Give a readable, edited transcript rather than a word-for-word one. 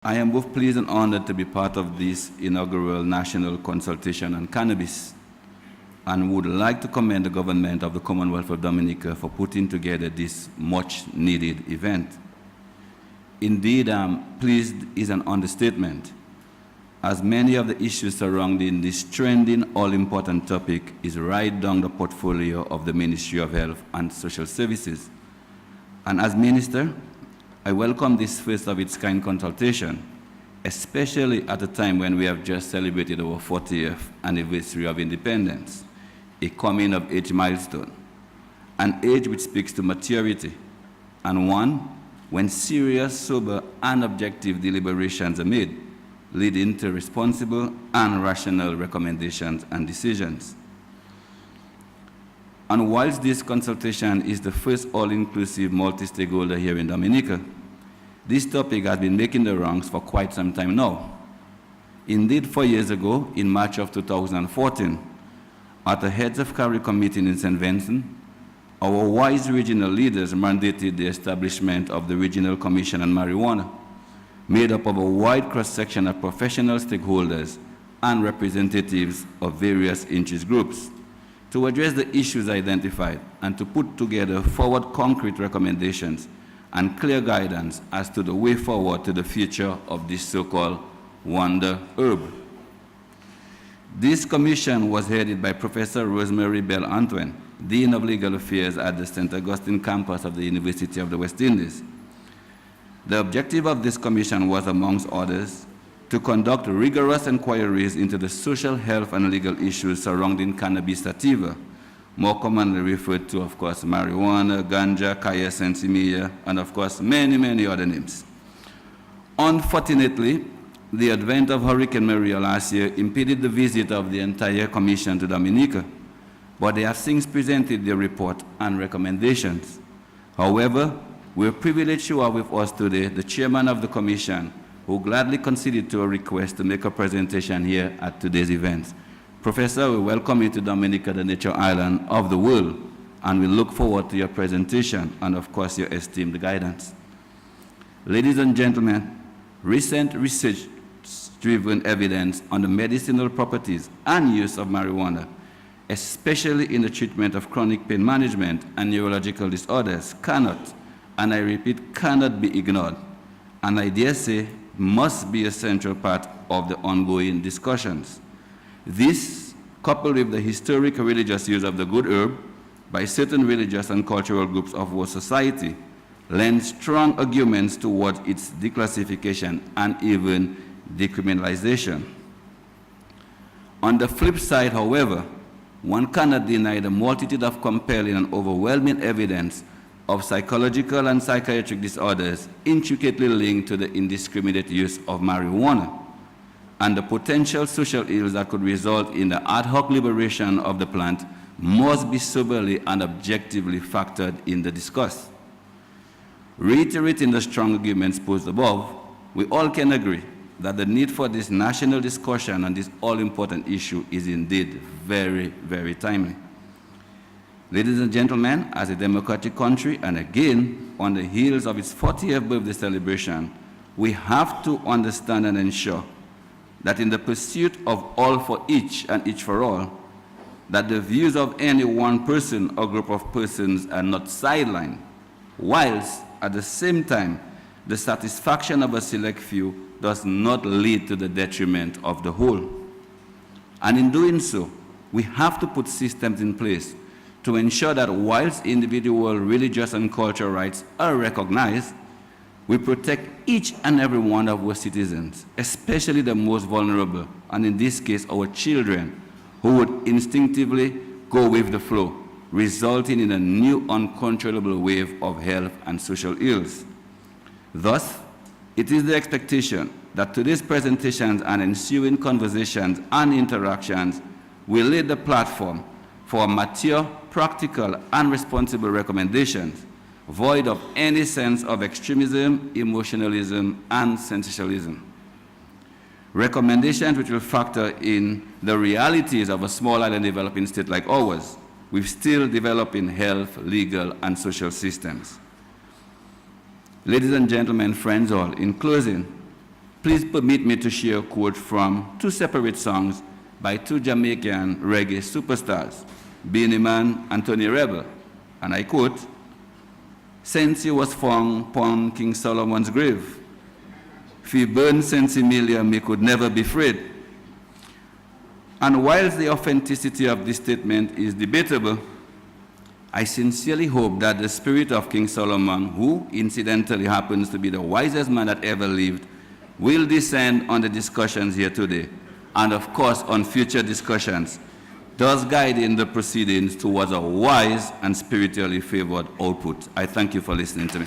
I am both pleased and honored to be part of this inaugural national consultation on cannabis, and would like to commend the government of the Commonwealth of Dominica for putting together this much-needed event. Indeed, pleased is an understatement, as many of the issues surrounding this trending, all-important topic is right down the portfolio of the Ministry of Health and Social Services. And as Minister, I welcome this first-of-its-kind consultation, especially at a time when we have just celebrated our 40th anniversary of independence, a coming-of-age milestone, an age which speaks to maturity, and one when serious, sober, and objective deliberations are made, leading to responsible and rational recommendations and decisions. And whilst this consultation is the first all-inclusive multi-stakeholder here in Dominica, this topic has been making the rounds for quite some time now. Indeed, 4 years ago, in March of 2014, at the Heads of Carrick meeting in St. Vincent, our wise regional leaders mandated the establishment of the Regional Commission on Marijuana, made up of a wide cross-section of professional stakeholders and representatives of various interest groups, to address the issues identified and to put together forward concrete recommendations and clear guidance as to the way forward to the future of this so-called wonder herb. This commission was headed by Professor Rosemary Bell Antwen, Dean of Legal Affairs at the St. Augustine campus of the University of the West Indies. The objective of this commission was, amongst others, to conduct rigorous inquiries into the social, health, and legal issues surrounding cannabis sativa, more commonly referred to, of course, marijuana, ganja, kaya sensimilla, and of course, many, many other names. Unfortunately, the advent of Hurricane Maria last year impeded the visit of the entire commission to Dominica, but they have since presented their report and recommendations. However, we're privileged to have with us today the chairman of the commission, who gladly conceded to a request to make a presentation here at today's event. Professor, we welcome you to Dominica, the nature island of the world, and we look forward to your presentation and, of course, your esteemed guidance. Ladies and gentlemen, recent research-driven evidence on the medicinal properties and use of marijuana, especially in the treatment of chronic pain management and neurological disorders, cannot, and I repeat, cannot be ignored, and I dare say must be a central part of the ongoing discussions. This, coupled with the historic religious use of the good herb by certain religious and cultural groups of our society, lends strong arguments towards its declassification and even decriminalization. On the flip side, however, one cannot deny the multitude of compelling and overwhelming evidence of psychological and psychiatric disorders intricately linked to the indiscriminate use of marijuana, and the potential social ills that could result in the ad hoc liberation of the plant must be soberly and objectively factored in the discourse. Reiterating the strong arguments posed above, we all can agree that the need for this national discussion on this all-important issue is indeed very, very timely. Ladies and gentlemen, as a democratic country, and again, on the heels of its 40th birthday celebration, we have to understand and ensure that in the pursuit of all for each and each for all, that the views of any one person or group of persons are not sidelined, whilst at the same time, the satisfaction of a select few does not lead to the detriment of the whole. And in doing so, we have to put systems in place to ensure that whilst individual religious and cultural rights are recognized, we protect each and every one of our citizens, especially the most vulnerable, and in this case, our children, who would instinctively go with the flow, resulting in a new uncontrollable wave of health and social ills. Thus, it is the expectation that today's presentations and ensuing conversations and interactions will lay the platform for mature, practical, and responsible recommendations, void of any sense of extremism, emotionalism, and sensationalism. Recommendations which will factor in the realities of a small island developing state like ours, with still developing health, legal, and social systems. Ladies and gentlemen, friends all, in closing, please permit me to share a quote from two separate songs by two Jamaican reggae superstars, Beenie Man and Tony Rebel. And I quote, "Since he was found upon King Solomon's grave, if he burned since Emilia, me could never be freed." And whilst the authenticity of this statement is debatable, I sincerely hope that the spirit of King Solomon, who incidentally happens to be the wisest man that ever lived, will descend on the discussions here today, and of course on future discussions, thus guiding the proceedings towards a wise and spiritually favored output. I thank you for listening to me.